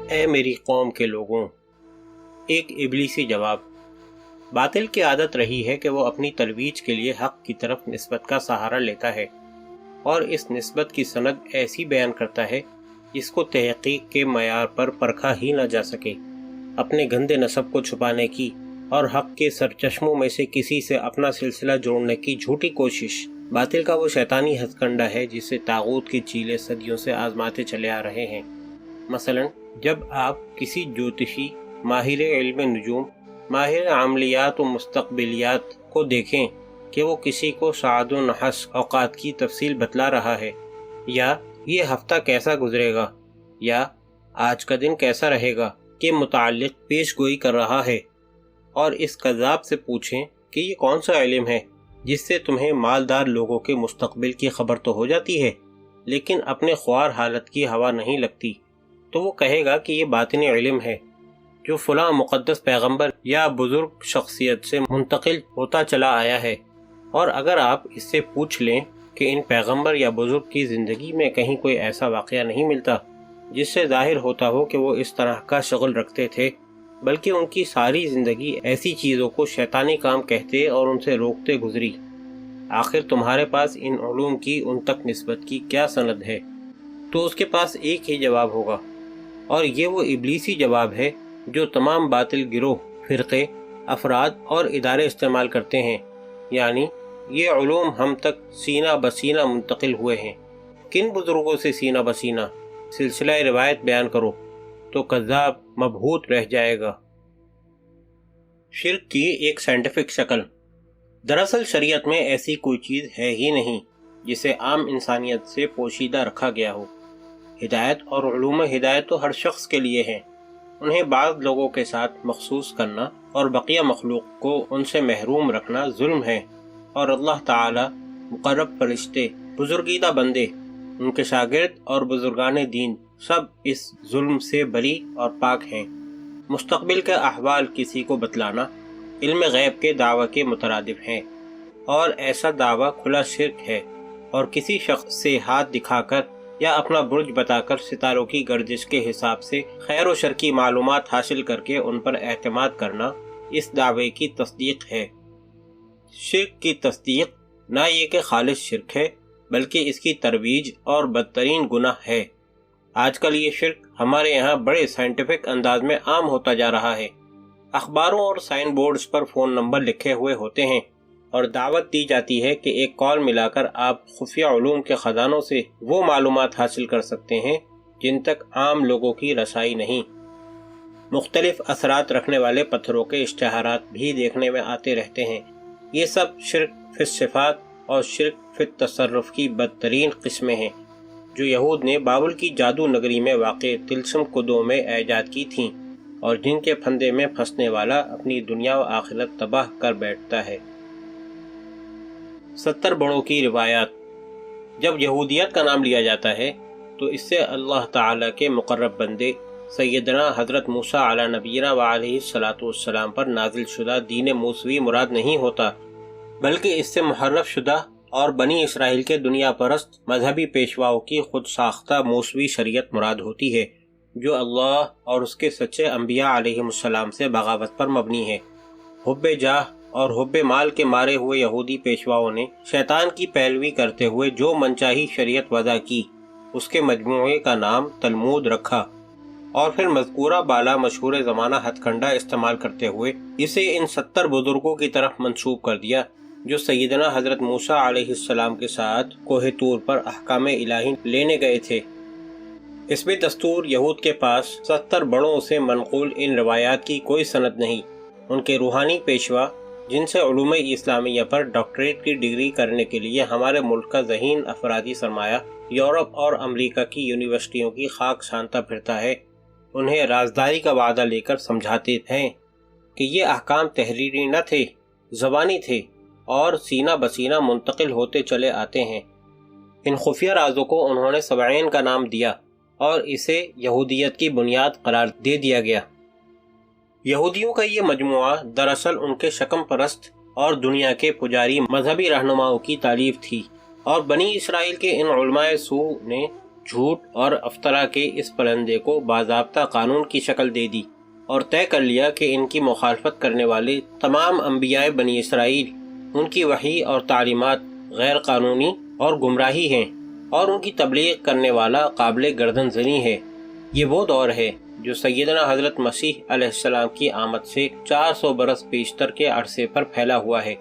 اے میری قوم کے لوگوں، ایک ابلیسی جواب۔ باطل کی عادت رہی ہے کہ وہ اپنی ترویج کے لیے حق کی طرف نسبت کا سہارا لیتا ہے اور اس نسبت کی سند ایسی بیان کرتا ہے جس کو تحقیق کے معیار پر پرکھا ہی نہ جا سکے۔ اپنے گندے نسب کو چھپانے کی اور حق کے سرچشموں میں سے کسی سے اپنا سلسلہ جوڑنے کی جھوٹی کوشش باطل کا وہ شیطانی ہتھ کنڈا ہے جسے طاغوت کے چیلے صدیوں سے آزماتے چلے آ رہے ہیں۔ مثلا جب آپ کسی جوتشی، ماہر علم نجوم، ماہر عملیات و مستقبلیات کو دیکھیں کہ وہ کسی کو سعد و نحس اوقات کی تفصیل بتلا رہا ہے، یا یہ ہفتہ کیسا گزرے گا، یا آج کا دن کیسا رہے گا کے متعلق پیش گوئی کر رہا ہے، اور اس کذاب سے پوچھیں کہ یہ کون سا علم ہے جس سے تمہیں مالدار لوگوں کے مستقبل کی خبر تو ہو جاتی ہے لیکن اپنے خوار حالت کی ہوا نہیں لگتی، تو وہ کہے گا کہ یہ باطنی علم ہے جو فلاں مقدس پیغمبر یا بزرگ شخصیت سے منتقل ہوتا چلا آیا ہے۔ اور اگر آپ اس سے پوچھ لیں کہ ان پیغمبر یا بزرگ کی زندگی میں کہیں کوئی ایسا واقعہ نہیں ملتا جس سے ظاہر ہوتا ہو کہ وہ اس طرح کا شغل رکھتے تھے، بلکہ ان کی ساری زندگی ایسی چیزوں کو شیطانی کام کہتے اور ان سے روکتے گزری، آخر تمہارے پاس ان علوم کی ان تک نسبت کی کیا سند ہے؟ تو اس کے پاس ایک ہی جواب ہوگا، اور یہ وہ ابلیسی جواب ہے جو تمام باطل گروہ، فرقے، افراد اور ادارے استعمال کرتے ہیں، یعنی یہ علوم ہم تک سینہ بسینہ منتقل ہوئے ہیں۔ کن بزرگوں سے سینہ بسینہ؟ سلسلہ روایت بیان کرو تو کذاب مبہوت رہ جائے گا۔ شرک کی ایک سائنٹیفک شکل۔ دراصل شریعت میں ایسی کوئی چیز ہے ہی نہیں جسے عام انسانیت سے پوشیدہ رکھا گیا ہو۔ ہدایت اور علوم ہدایت تو ہر شخص کے لیے ہیں، انہیں بعض لوگوں کے ساتھ مخصوص کرنا اور بقیہ مخلوق کو ان سے محروم رکھنا ظلم ہے، اور اللہ تعالی، مقرب فرشتے، بزرگیدہ بندے، ان کے شاگرد اور بزرگان دین سب اس ظلم سے بری اور پاک ہیں۔ مستقبل کے احوال کسی کو بتلانا علم غیب کے دعوی کے مترادف ہیں، اور ایسا دعویٰ کھلا شرک ہے، اور کسی شخص سے ہاتھ دکھا کر یا اپنا برج بتا کر ستاروں کی گردش کے حساب سے خیر و شر کی معلومات حاصل کر کے ان پر اعتماد کرنا اس دعوے کی تصدیق ہے۔ شرک کی تصدیق نہ یہ کہ خالص شرک ہے بلکہ اس کی ترویج اور بدترین گناہ ہے۔ آج کل یہ شرک ہمارے یہاں بڑے سائنٹیفک انداز میں عام ہوتا جا رہا ہے۔ اخباروں اور سائن بورڈز پر فون نمبر لکھے ہوئے ہوتے ہیں اور دعوت دی جاتی ہے کہ ایک کال ملا کر آپ خفیہ علوم کے خزانوں سے وہ معلومات حاصل کر سکتے ہیں جن تک عام لوگوں کی رسائی نہیں۔ مختلف اثرات رکھنے والے پتھروں کے اشتہارات بھی دیکھنے میں آتے رہتے ہیں۔ یہ سب شرک فی الصفات اور شرک فی التصرف کی بدترین قسمیں ہیں جو یہود نے بابل کی جادو نگری میں واقع طلسم کدوں میں ایجاد کی تھیں، اور جن کے پھندے میں پھنسنے والا اپنی دنیا و آخرت تباہ کر بیٹھتا ہے۔ 70 بڑوں کی روایات۔ جب یہودیت کا نام لیا جاتا ہے تو اس سے اللہ تعالیٰ کے مقرب بندے سیدنا حضرت موسیٰ علی نبینا و علیہ الصلاۃ والسلام پر نازل شدہ دین موسوی مراد نہیں ہوتا، بلکہ اس سے محرف شدہ اور بنی اسرائیل کے دنیا پرست مذہبی پیشواؤں کی خود ساختہ موسوی شریعت مراد ہوتی ہے جو اللہ اور اس کے سچے انبیاء علیہ السلام سے بغاوت پر مبنی ہے۔ حب جاہ اور حب مال کے مارے ہوئے یہودی پیشواؤں نے شیطان کی پیروی کرتے ہوئے جو منچاہی شریعت وضع کی، اس کے مجموعے کا نام تلمود رکھا، اور پھر مذکورہ بالا مشہور زمانہ ہتھ کنڈا استعمال کرتے ہوئے اسے ان 70 بزرگوں کی طرف منسوب کر دیا جو سیدنا حضرت موسیٰ علیہ السلام کے ساتھ کوہ طور پر احکام الہی لینے گئے تھے۔ اس میں دستور یہود کے پاس 70 بڑوں سے منقول ان روایات کی کوئی سند نہیں۔ ان کے روحانی پیشوا جن سے علوم اسلامیہ پر ڈاکٹریٹ کی ڈگری کرنے کے لیے ہمارے ملک کا ذہین افرادی سرمایہ یورپ اور امریکہ کی یونیورسٹیوں کی خاک چھانتا پھرتا ہے، انہیں رازداری کا وعدہ لے کر سمجھاتے ہیں کہ یہ احکام تحریری نہ تھے، زبانی تھے اور سینہ بسینہ منتقل ہوتے چلے آتے ہیں۔ ان خفیہ رازوں کو انہوں نے سبعین کا نام دیا اور اسے یہودیت کی بنیاد قرار دے دیا گیا۔ یہودیوں کا یہ مجموعہ دراصل ان کے شکم پرست اور دنیا کے پجاری مذہبی رہنماؤں کی تالیف تھی، اور بنی اسرائیل کے ان علماء سو نے جھوٹ اور افطرا کے اس پرندے کو باضابطہ قانون کی شکل دے دی اور طے کر لیا کہ ان کی مخالفت کرنے والے تمام انبیاء بنی اسرائیل، ان کی وحی اور تعلیمات غیر قانونی اور گمراہی ہیں اور ان کی تبلیغ کرنے والا قابل گردن زنی ہے۔ یہ وہ دور ہے جو سیدنا حضرت مسیح علیہ السلام کی آمد سے 400 برس بیشتر کے عرصے پر پھیلا ہوا ہے۔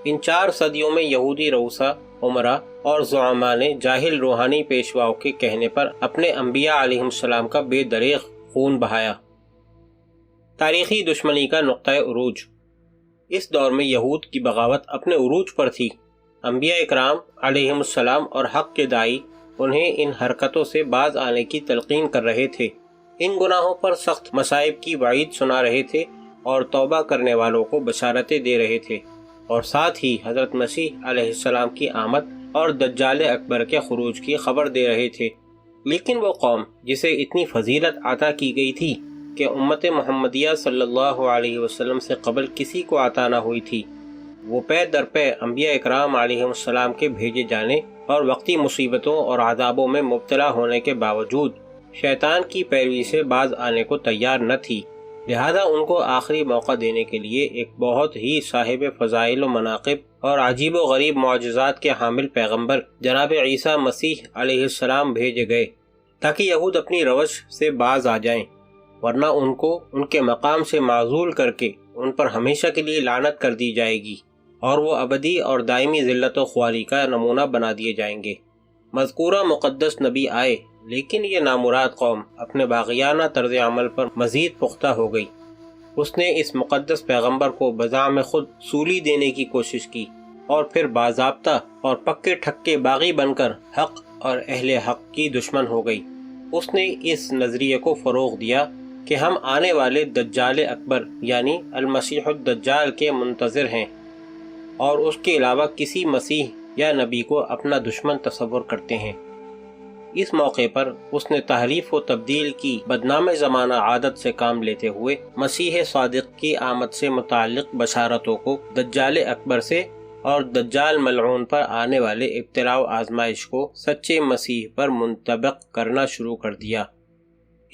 ان 4 صدیوں میں یہودی رؤسا، عمرا اور زعماء نے جاہل روحانی پیشواؤں کے کہنے پر اپنے انبیاء علیہ السلام کا بے دریغ خون بہایا۔ تاریخی دشمنی کا نقطۂ عروج۔ اس دور میں یہود کی بغاوت اپنے عروج پر تھی۔ انبیاء اکرام علیہم السلام اور حق کے داعی انہیں ان حرکتوں سے باز آنے کی تلقین کر رہے تھے، ان گناہوں پر سخت مصائب کی وعید سنا رہے تھے اور توبہ کرنے والوں کو بشارتیں دے رہے تھے، اور ساتھ ہی حضرت مسیح علیہ السلام کی آمد اور دجال اکبر کے خروج کی خبر دے رہے تھے۔ لیکن وہ قوم جسے اتنی فضیلت عطا کی گئی تھی کہ امت محمدیہ صلی اللہ علیہ وسلم سے قبل کسی کو عطا نہ ہوئی تھی، وہ پے در پے انبیاء اکرام علیہ السلام کے بھیجے جانے اور وقتی مصیبتوں اور عذابوں میں مبتلا ہونے کے باوجود شیطان کی پیروی سے باز آنے کو تیار نہ تھی، لہذا ان کو آخری موقع دینے کے لیے ایک بہت ہی صاحب فضائل و مناقب اور عجیب و غریب معجزات کے حامل پیغمبر جناب عیسیٰ مسیح علیہ السلام بھیجے گئے تاکہ یہود اپنی روش سے باز آ جائیں، ورنہ ان کو ان کے مقام سے معزول کر کے ان پر ہمیشہ کے لیے لعنت کر دی جائے گی اور وہ ابدی اور دائمی ذلت و خواری کا نمونہ بنا دیے جائیں گے۔ مذکورہ مقدس نبی آئے، لیکن یہ نامراد قوم اپنے باغیانہ طرز عمل پر مزید پختہ ہو گئی۔ اس نے اس مقدس پیغمبر کو بزعم خود سولی دینے کی کوشش کی اور پھر باضابطہ اور پکے ٹھکے باغی بن کر حق اور اہل حق کی دشمن ہو گئی۔ اس نے اس نظریے کو فروغ دیا کہ ہم آنے والے دجال اکبر یعنی المسیح الدجال کے منتظر ہیں، اور اس کے علاوہ کسی مسیح یا نبی کو اپنا دشمن تصور کرتے ہیں۔ اس موقع پر اس نے تحریف و تبدیل کی بدنام زمانہ عادت سے کام لیتے ہوئے مسیح صادق کی آمد سے متعلق بشارتوں کو دجال اکبر سے اور دجال ملعون پر آنے والے ابتلاء و آزمائش کو سچے مسیح پر منطبق کرنا شروع کر دیا۔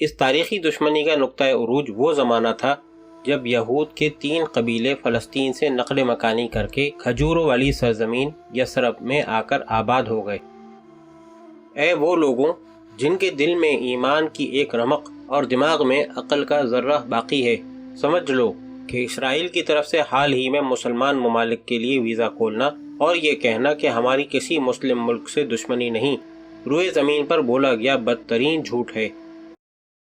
اس تاریخی دشمنی کا نقطۂ عروج وہ زمانہ تھا جب یہود کے 3 قبیلے فلسطین سے نقل مکانی کر کے کھجوروں والی سرزمین یثرب میں آ کر آباد ہو گئے۔ اے وہ لوگوں جن کے دل میں ایمان کی ایک رمق اور دماغ میں عقل کا ذرہ باقی ہے، سمجھ لو کہ اسرائیل کی طرف سے حال ہی میں مسلمان ممالک کے لیے ویزا کھولنا اور یہ کہنا کہ ہماری کسی مسلم ملک سے دشمنی نہیں، روئے زمین پر بولا گیا بدترین جھوٹ ہے۔